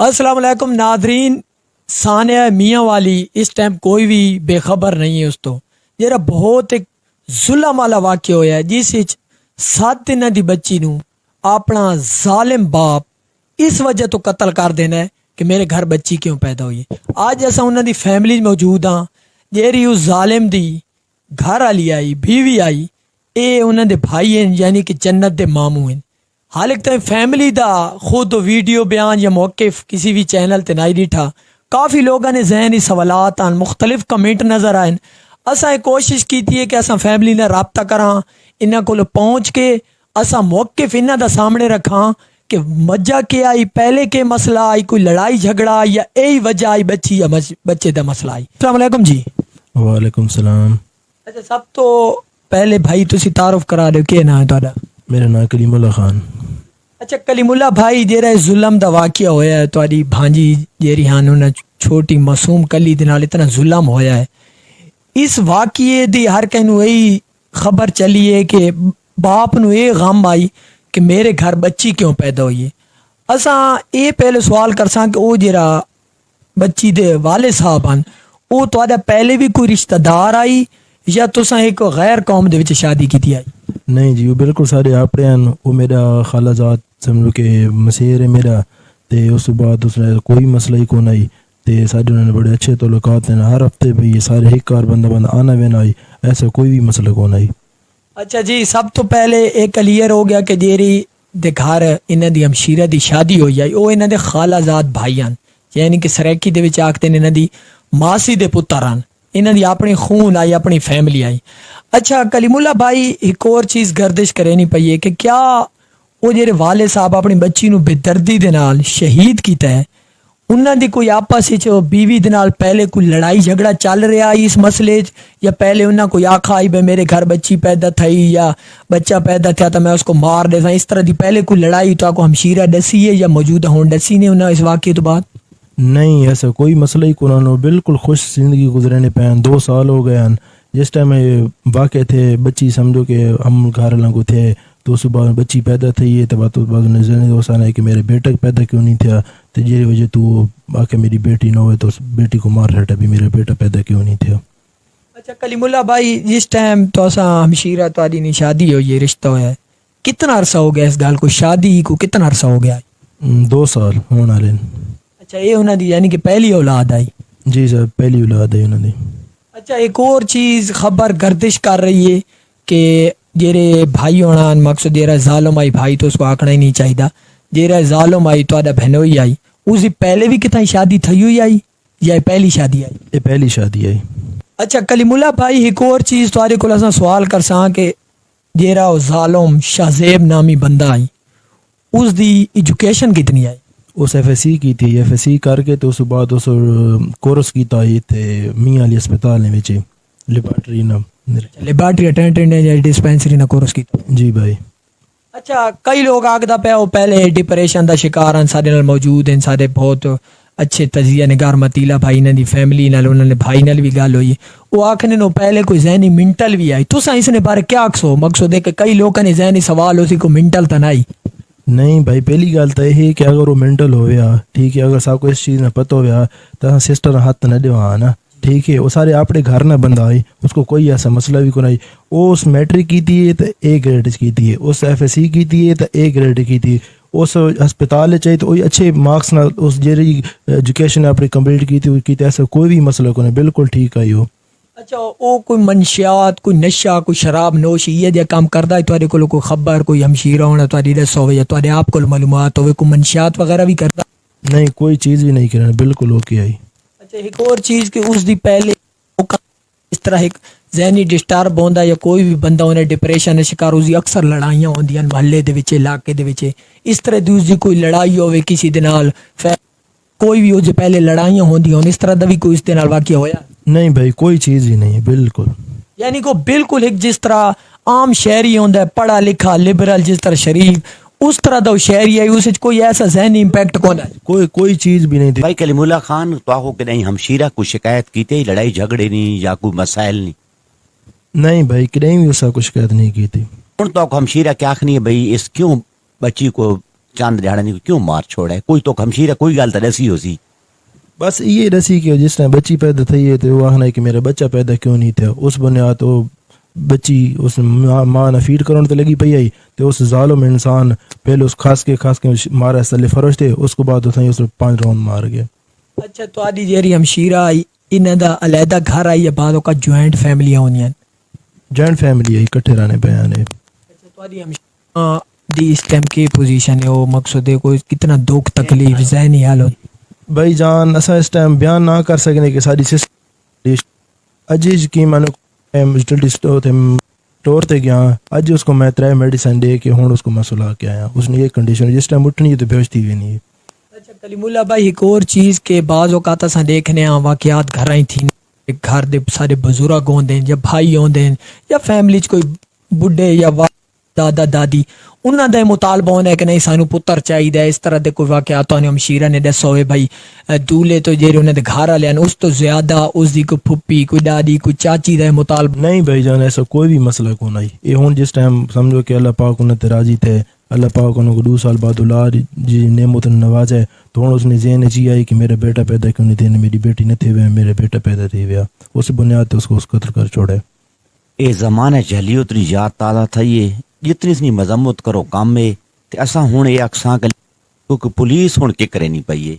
السلام علیکم ناظرین. ثانیہ میاں والی اس ٹائم کوئی بھی بے خبر نہیں ہے اس تو جرا بہت ایک ظلم والا واقعہ ہویا ہے جس وچ 7 دنوں دی بچی نو اپنا ظالم باپ اس وجہ تو قتل کر دینا ہے کہ میرے گھر بچی کیوں پیدا ہوئی ہے. آج ایسا انہوں دی فیملی موجود ہاں جیری اس ظالم دی گھر والی آئی بیوی آئی اے انہوں دے بھائی ہیں یعنی کہ جنت دے ماموں ہیں. حالک تک فیملی دا خود ویڈیو بیان یا موقف کسی بھی چینل تے نہیں ڈیٹھا. کافی لوگوں نے ذہنی سوالات آن مختلف کمنٹ نظر آئے. اساں کوشش کیتی ہے کہ اساں فیملی نے رابطہ کراں انہاں کول پہنچ کے اساں موقف انہاں دا سامنے رکھاں کہ وجہ کیا آئی, پہلے کے مسئلہ آئی, کوئی لڑائی جھگڑا یا یہی وجہ آئی بچی یا بچے دا مسئلہ آئی. السلام علیکم جی. وعلیکم السلام. اچھا سب تو پہلے بھائی تسی تعارف کرا دو کہ نام ہے تہاڈا؟ میرا نام کلیم اللہ خان. اچھا کلیم اللہ بھائی جیرا ظلم دا واقعہ ہویا ہے تہاڈی بھانجی جیری ہانو چھوٹی معصوم کلی دے نال اتنا ظلم ہویا ہے, اس واقعے دی ہر کینو یہی خبر چلی ہے کہ باپ نو یہ غم آئی کہ میرے گھر بچی کیوں پیدا ہوئی ہے. اساں یہ پہلے سوال کرساں کہ وہ جرا بچی دے والد صاحب ہیں وہ تہاڈا پہلے بھی کوئی رشتہ دار آئی یا تساں ایک غیر قوم دے وچ شادی کیتی آئی؟ نہیں جی وہ بالکل سارے آپڑے ہیں. وہ میرا خالہ زاد سمجھو کہ مسیر ہے میرا تے اس بعد اس نے کوئی مسئلہ ہی کون آئی تے سارے انہوں نے بڑے اچھے تعلقات ہیں. ہر ہفتے بھی یہ سارے ایک کار بندہ آنا وینا آئی, ایسا کوئی بھی مسئلہ کون آئی. اچھا جی سب تو پہلے ایک کلیئر ہو گیا کہ جیری دے گھر انہاں دی ہمشیرہ دی شادی ہوئی آئی وہ انہاں دے خالہ زاد بھائی ہیں یعنی کہ سریکی دے وچ آکھتے انہاں دی ماسی دے پتر ہیں, انہاں دی اپنی خون آئی اپنی فیملی آئی. اچھا کلیم اللہ بھائی ایک اور چیز گردش کرینی پئی ہے کہ کیا وہ جیرے والد صاحب اپنی بچی نو بے دردی دے نال شہید کیتا ہے انہاں دی کوئی آپس وچ بیوی دے نال پہلے کوئی لڑائی جھگڑا چل رہا ہے اس مسئلے یا پہلے انہاں کوئی آکھا آئی بے میرے گھر بچی پیدا تھئی یا بچہ پیدا تھیا تو میں اس کو مار دے اس طرح دی پہلے کوئی لڑائی تو کو ہمشیرہ ڈسی ہے یا موجودہ ہون ڈسی نے انہاں اس واقعے تو بعد؟ نہیں ایسا کوئی مسئلہ ہی کون آنو, بالکل خوش زندگی گزرنے پہ 2 سال ہو گئے ہیں. جس ٹائم واقع تھے بچی سمجھو کہ ہم گھر لنگو تھے تو اس بعد بچی پیدا تھی ہے تو بعد نظر دوستان ہے کہ میرے بیٹا پیدا کیوں نہیں تھا تو جی وجہ تو آ کے میری بیٹی نہ ہوئے تو اس بیٹی کو مار ہٹا بھی میرا بیٹا پیدا کیوں نہیں تھا. اچھا کلیم اللہ بھائی جس ٹائم تو اساں ہمشیرہ تہاڈی نی شادی ہوئی ہے رشتہ ہویا ہے کتنا عرصہ ہو گیا اس گل کو شادی کو کتنا عرصہ ہو گیا؟ 2 سال ہونے والے. اچھا یہ انہاں دی یعنی کہ پہلی اولاد آئی؟ جی سر پہلی اولاد ہے انہوں نے. اچھا ایک اور چیز خبر گردش کر رہی ہے کہ جیرے بھائی ہونا مقصد جیرا ظالم آئی بھائی تو اس کو آکھنا ہی نہیں چاہیے, جیرا ظالم آئی تو آدھا بہنوئی آئی اسی پہلے بھی کتنا شادی تھی ہوئی آئی یا پہلی شادی آئی؟ یہ پہلی شادی آئی. اچھا کلیم اللہ بھائی ایک اور چیز تارے کو اساں سوال کرساں کہ جیرا ظالم شہزیب نامی بندہ آئی اس دی ایجوکیشن کتنی آئی؟ اس ایف ایس سی کی تھی, ایف ایس سی کر کے تو اس بعد اس کورس کیتا ہی تے میاں علی اسپتال نے وچ لیبارٹری نا لیبارٹری اٹینڈنٹ یا ڈسپینسری نا کورس کیتا. جی بھائی. اچھا کئی لوگ آگدا پہ وہ پہلے ڈپریشن دا شکار ہیں سارے نال موجود ہیں سارے بہت اچھے تجزیہ نگار متیلا بھائی نے دی فیملی نال انہوں نے بھائی نال بھی گل ہوئی وہ آکھنے نو پہلے کوئی ذہنی منٹل بھی آئی تساں اس نے بارے کیا آکھسو؟ مقصد ہے کہ کئی لوگوں نے ذہنی سوال اسی کو منٹل تا نہیں. نہیں بھائی پہلی گل تو یہ کہ اگر وہ مینٹل ہویا ٹھیک ہے اگر سب کو اس چیز نہ پتہ ہویا تو سسٹر ہاتھ نہ دیوا نا ٹھیک ہے وہ سارے اپنے گھر نہ بندہ آئی اس کو کوئی ایسا مسئلہ بھی کو نہیں. وہ اس میٹرک کی تھی ہے تو اے گریڈ کی تھی ہے, اس ایف ایس سی کی تھی ہے تو اے گریڈ کی تھی, اس ہسپتال چاہیے تو وہی اچھے مارکس نہ اس جیری ایجوکیشن اپنی کمپلیٹ کی تھی ایسا کوئی بھی مسئلہ کو نہیں بالکل ٹھیک آئی ہو. اچھا وہ کوئی منشیات کوئی نشہ کوئی شراب نوش یہ جا کام کردا ہے تہاڈے کول کوئی خبر کوئی ہمشیرہ ہونا تہاڈی دس ہوے یا تہاڈے آپ کول معلومات ہوے کوئی منشیات وغیرہ بھی کردا؟ نہیں کوئی چیز بھی نہیں کرنا بالکل اوکے آئی. اچھا ایک اور چیز کہ اس دی پہلے اس طرح ایک ذہنی ڈسٹرب ہوندا یا کوئی بھی بندہ انہیں ڈپریشن کا شکار اس دی اکثر لڑائیاں ہوندیاں محلے دے وچ علاقے دے وچ اس طرح دی اس دی کوئی لڑائی ہوے کسی دے نال کوئی بھی اس پہلے لڑائیاں ہوندیاں اس طرح دا بھی کوئی اس دے نال واقعہ ہویا؟ نہیں بھائی کوئی چیز ہی نہیں بالکل. یعنی کو بالکل ایک جس طرح عام شہری ہوندا ہے پڑھا لکھا لبرل جس طرح شریف اس طرح دا شہری ہے اس کوئی ایسا ذہنی امپیکٹ کون ہے؟ کوئی چیز بھی نہیں تھی. بھائی کلیم اللہ خان تو آخو کہ نہیں ہمشیرہ کو شکایت کیتے لڑائی جھگڑے نہیں یا کوئی مسائل نہیں بھائی کہیں بھی ایسا کچھ شکایت نہیں کی تھی. ہوں تو ہمشیرہ کیا آخنی ہے بھائی اس کیوں بچی کو چاند دیہڑے کیوں مار چھوڑا ہے؟ کوئی تو ہمشیرہ کوئی گل تو دسی ہو سی. بس یہ رسی کہ جس طرح بچی پیدا تھی ہے تو وہ آخنا ہے کہ میرا بچہ پیدا کیوں نہیں تھا. اس بنیاد تو بچی اس ماں نہ فیڈ کرنے تو لگی پی آئی تو اس ظالم انسان پہلے اس کھاس کے مارا سلے فروش تھے, اس کو بعد اس 5 راؤنڈ مار گیا. اچھا تہاڈی جیری ہمشیرہ آئی انہاں دا علیحدہ گھر آئی ہے بعض اوقات جوائنٹ فیملیاں ہونیاں؟ جوائنٹ فیملی ہے, اکٹھے رہنے پہ آنے. اچھا تہاڈی ہمشیرہ دی اس ٹائم کی پوزیشن ہے, وہ مقصد ہے کوئی کتنا دکھ تکلیف ذہنی حالت؟ بھائی جان اسا اس ٹائم بیان نہ کر سکنے کہ ساری سسٹر اجج کی میں ٹور تے گیا اج اس کو میں 3 میڈیسن دے کے ہوں اس کو میں سلا کے آیا. اس نے یہ کنڈیشن جس ٹائم اٹھنی ہے تو بے ہوشتی بھی نہیں ہے. اچھا کلیم اللہ بھائی ایک اور چیز کے بعض اوقات اساں دیکھنے ہاں واقعات گھراں ہی تھی, گھر دے سارے بزرگ ہوندے یا بھائی ہوندے یا فیملی چ کوئی بڈھے یا دادا دادی, انہاں دا مطالبہ ہونا ہے کہ نہیں سانو پتر چاہیے. اس طرح دے کوئی واقعات ہونے ہمشیرہ نے دسو ہوئے بھائی دولے تو جیرے انہاں دے گھر والے اس تو زیادہ اس دی کوئی پھپھی کوئی دادی کوئی چاچی دا مطالبہ؟ نہیں بھائی جان ایسا کوئی بھی مسئلہ کو نہیں. یہ ہوں جس ٹائم سمجھو کہ اللہ پاک انہیں راضی تھے, اللہ پاک انہوں کو 2 سال بعد اولاد جی نعمت نواز ہے تو ہوں اس نے ذہن چی آئی کہ میرا بیٹا پیدا کیوں نہیں تھے, میری بیٹی نہ تھے ہوئے میرا بیٹا پیدا تھے ہوئے, اس بنیاد تے اس کو اس قتل کر چھوڑے. اے زمانہ جہلی اتری یاد تازہ تھئیے جتنی اس مذمت کرو کام میں تے اساں ہن اے اکساں کیونکہ پولیس ہن کے کرے نہیں پئی ہے.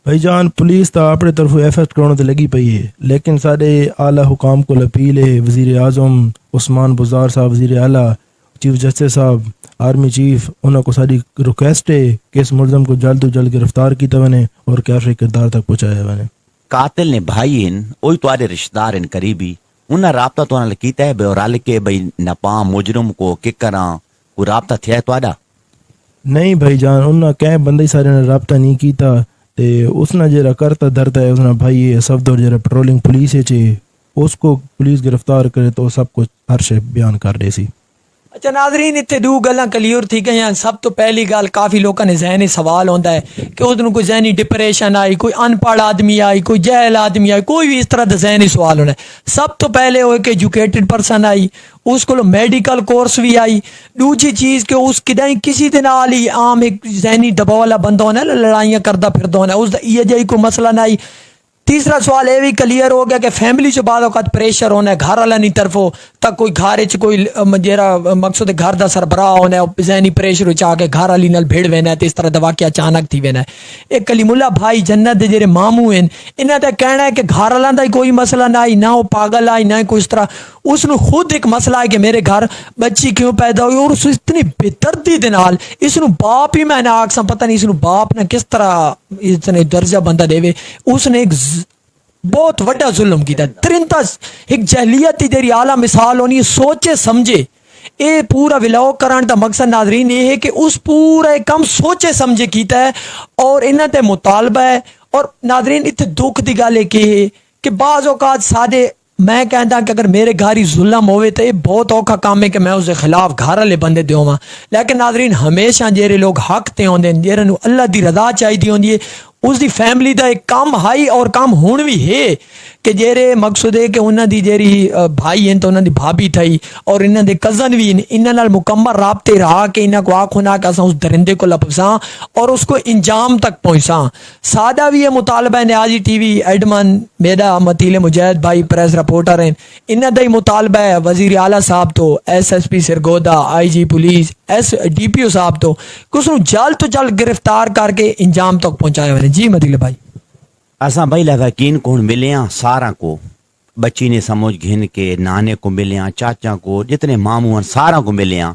بھائی جان پولیس تا اپنے طرف ایفرٹ کرنے تے لگی پئی ہے, لیکن سارے اعلیٰ حکام کو اپیل ہے, وزیر اعظم عثمان بزار صاحب وزیر اعلیٰ, چیف جسٹس صاحب, آرمی چیف, انہوں کو ساری ریکویسٹ ہے کہ اس ملزم کو جلد و جلد گرفتار کیتا بنے اور کیفر کردار تک پہنچایا بنے. قاتل نے بھائی ہیں اوہی تواڈے رشتہ دار ہیں قریبی, انہاں رابطہ تو نال کیتا ہے بے رل کے بھئی نپام مجرم کو کہ کراں کوئی رابطہ تھیا ہے تواڈا؟ نہیں بھائی جان انہاں کہیں بندے سارے نے رابطہ نہیں کیتا تے اس نے جرا کرتا درتا ہے اس نے بھائی صفدر جرا پیٹرولنگ پولیس ہے چے اس کو پولیس گرفتار کرے تو سب کچھ ہر شے بیان کر دے سی. اچھا ناظرین اتنے 2 گلاں کلیئر تھی گئی ہیں. سب تو پہلی گل کافی لوگوں نے ذہنی سوال ہوتا ہے کہ اس کوئی ذہنی ڈپریشن آئی, کوئی ان پڑھ آدمی آئی, کوئی جہل آدمی آئی, کوئی بھی اس طرح کا ذہنی سوال ہونا ہے. سب تو پہلے وہ ایک ایجوکیٹڈ پرسن آئی, اس کو میڈیکل کورس بھی آئی. دوسری چیز کہ اس کسی دن نال ہی عام ایک ذہنی دباؤ والا بندہ ہونا ہے, لڑائیاں کرتا پھرتا ہونا ہے, اس یہ جی کوئی مسئلہ نہ آئی. تیسرا سوال یہ بھی کلیئر ہو گیا کہ فیملی سے بعد اوقات پریشر ہونا ہے گھر والا نہیں طرفوں تک, کوئی گھر کوئی جیرا مقصد گھر دا سربراہ ہونا ہے ذہنی پریشر چاہ کے گھر والی نال بھیڑ وینا ہے تو اس طرح دا واقعہ اچانک تھی وینا ہے. ایک کلیم اللہ بھائی جنت دے جڑے ماموں ہیں انہاں دا کہنا ہے کہ گھر والا دا کوئی مسئلہ نہ آئی, نہ وہ پاگل آئی, نہ کوئی اس طرح. اس نے خود ایک مسئلہ ہے کہ میرے گھر بچی کیوں پیدا ہوئی, اور اس اتنی بےدردی دے نال اس نو باپ ہی میں نے آکساں پتہ نہیں اس نو باپ نے کس طرح اتنے درجہ بندہ دے وے. اس نے ایک بہت وڈا ظلم کیتا. ترنتا ایک جہلیت دی اعلیٰ مثال ہونی ہے, سوچے سمجھے. اے پورا ولاگ کران دا مقصد ناظرین یہ ہے کہ اس پورا کم سوچے سمجھے کیتا ہے اور انہاں تے مطالبہ ہے. اور ناظرین اتنے دکھ دی گل ہے کہ بعض اوقات سادے میں کہتا کہ اگر میرے گھر ہی ظلم ہوئے تو یہ بہت اوکھا کام ہے کہ میں اس کے خلاف گھر والے بندے دیواں. لیکن ناظرین ہمیشہ جیرے لوگ حق تے ہوندے ہیں, جیرے نو اللہ دی رضا چاہیے ہوندی ہے, اس دی فیملی دا ایک کام ہائی اور کام ہون بھی ہے کہ جیرے مقصود ہے کہ انہاں دی جیری بھائی ہیں تو انہاں دی بھابی تھئی اور انہاں دے کزن بھی ہیں, انہاں نال مکمل رابطے رہا کہ انہاں کو آنکھوں نہ کہ اساں اس درندے کو لپساں اور اس کو انجام تک پہنچاں. سادہ بھی یہ مطالبہ ہے نیازی ٹی وی ایڈمن میرا متیل مجاہد بھائی پریس رپورٹر ہیں, انہاں دا ہی مطالبہ ہے وزیر اعلیٰ صاحب تو, S S P Sargodha, I G police, S D P O صاحب تو کہ اس نو جلد تو جلد گرفتار کر کے انجام تک پہنچایا ہوئے. جی مدیل بھائی اساں بھائی لواکین کو ملیاں سارا کو, بچی نے سمجھ گھن کے نانے کو ملیاں, چاچا کو, جتنے ماموں ہیں سارا کو ملیاں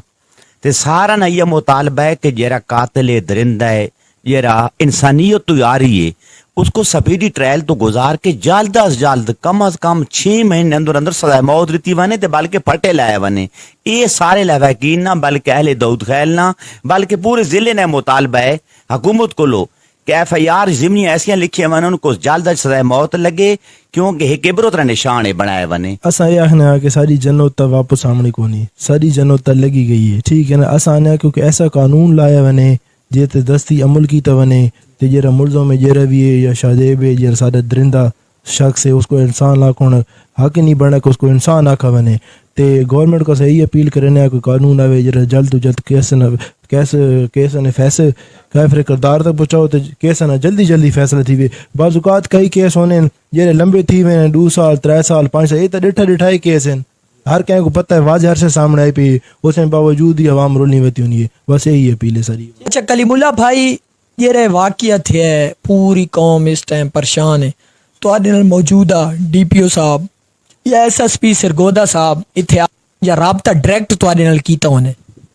تے سارا نہ یہ مطالبہ ہے کہ جیرا قاتل درندہ ہے, جیرا انسانیت تو آ رہی ہے, اس کو سپیڈی ٹرائل تو گزار کے جلد از جلد کم از کم 6 مہینے اندر سزائے موت رتی ونے تے بلکہ پھٹے لائے ونے. یہ سارے لواکین نہ بلکہ اہل داؤد خیل نہ بلکہ پورے ضلع نے مطالبہ ہے حکومت کو لو کہ ایف آئی آر ضمنی ایسیاں لکھی ون ان کو جلد از سزائے موت لگے کیونکہ ایک عبرت را نشان ہے بنائے ونے. اساں یہ آخنا ہے کہ ساری جنت تا واپس آمنی کو نہیں, ساری جنت تا لگی گئی ہے, ٹھیک ہے نا. اساں نے کیونکہ ایسا قانون لایا ونے جیتے دستی عمل کیتا ونے تے جرا ملزم ہے جرا بھی ہے یا شادیب ہے جرا سارا درندہ شخص ہے اس کو انسان لاکھوں حق نہیں بنا کہ اس کو انسان آکھا ونے تے گورنمنٹ کو صحیح اپیل کرنے ہے کوئی قانون آوے جڑا جلد تو جلد کیس نے فیصلے کافر کردار تک پہنچاؤ تے کیس نہ جلدی فیصلہ تھی وے. بعض اوقات کئی کیس ہونے جڑے لمبے تھی وے 2 سال 3 سال 5 سال یہ تو ڈٹھا ہی کیس ہیں. ہر کہیں کو پتہ ہے واضح ہر سے سامنے آئی پی اس میں باوجود ہی عوام رول نہیں ہوتی ہونی ہے. بس یہی اپیل ہے ساری. اچھا کلیم اللہ بھائی یہ واقعہ تھے پوری قوم اس ٹائم پریشان ہے تو موجودہ ڈی پی او صاحب یا ایس ایس پی سرگودا صاحب اتنے یا رابطہ ڈائریکٹ تواڈے نال کیتا ہونے؟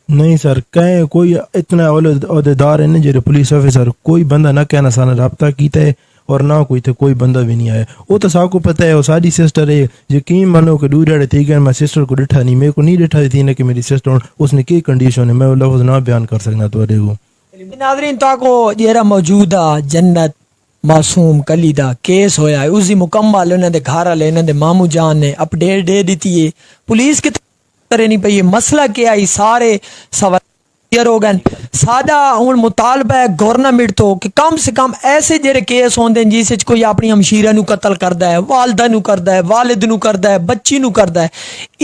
نہیں سر کہیں کوئی اتنا عہدیدار ہے نا جڑے پولیس آفیسر کوئی بندہ نہ کہنا سانا رابطہ کیتا ہے اور نہ کوئی بندہ بھی نہیں آیا. وہ تو سا کو پتہ ہے وہ ساری سسٹر ہے یقین مانو کہ دور تھی گئے میں سسٹر کو ڈٹھا نہیں میرے کو نہیں ڈٹھا تھی نا کہ میری سسٹر اس نے کی کنڈیشن ہے میں وہ لفظ نہ بیان کر سکنا تو کو. ناظرین تو کو جیرا موجودہ جنت معصوم کلی دا کیس ہویا ہے اسی مکمل انہوں دے گھر والے انہوں دے مامو جان نے اپڈیٹ دے دیتی ہے. پولیس کی طرح نہیں پئی. مسئلہ کیا ہے سارے سوال ہو گئے. سادہ ہوں مطالبہ ہے گورنمنٹ تو کہ کم سے کم ایسے جڑے کیس ہوندے جس وچ کوئی اپنی ہمشیرہ نو قتل کردا ہے والدہ نو کردا ہے والد نو کردا ہے بچی نو کردا ہے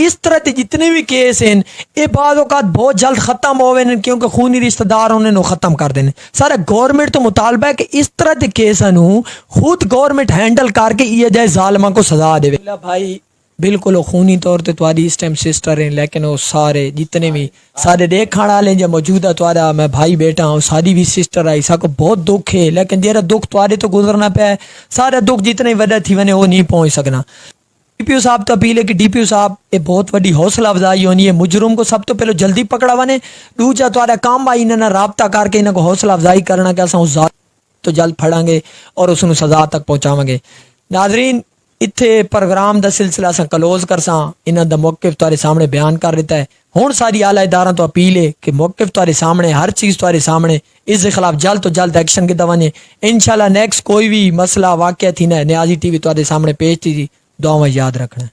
اس طرح کے جتنے بھی کیس ہیں یہ بعض اوقات بہت جلد ختم ہوئے ہیں کیونکہ خونی رشتہ دار انہوں نے ختم کر دینے. سارا گورنمنٹ تو مطالبہ ہے کہ اس طرح کے کیساں نو خود گورنمنٹ ہینڈل کر کے یہ جائے ظالماں کو سزا دے. بھائی بالکل وہ خونی طور تے تواڈی اس ٹائم سسٹر ہیں لیکن وہ سارے جتنے بھی سارے دیکھنے والے جو موجودہ تواڈا میں بھائی بیٹا ہوں ساری بھی سسٹر آئی سا کو بہت دکھ ہے لیکن جیرا دکھ تواڈے تو گزرنا پیا ہے سارا دکھ جتنے وڈا تھی ونے وہ نہیں پہنچ سکنا. ڈی پی او صاحب تو اپیل ہے کہ ڈی پی او صاحب یہ بہت بڑی حوصلہ افزائی ہونی ہے مجرم کو سب تو پہلو جلدی پکڑا ونے دوجا تواڈا کام آئی انہاں رابطہ کر کے انہاں کو حوصلہ افزائی کرنا کہ اساں اس ظالم تو جلد پھڑاں گے اور اس نو سزا تک پہنچاواں گے. ناظرین اتھے پروگرام دا سلسلہ اساں کلوز کرساں انہاں دا موقف تہاڈے سامنے بیان کر دیتا ہے. ہن ساری اعلی اداراں تو اپیل ہے کہ موقف تہاڈے سامنے ہر چیز تہاڈے سامنے اس کے خلاف جلد تو جلد ایکشن کے دوانے انشاءاللہ نیکسٹ کوئی بھی مسئلہ واقعہ تھی نا نیازی ٹی وی تہاڈے سامنے پیش تھی دعاواں یاد رکھنا.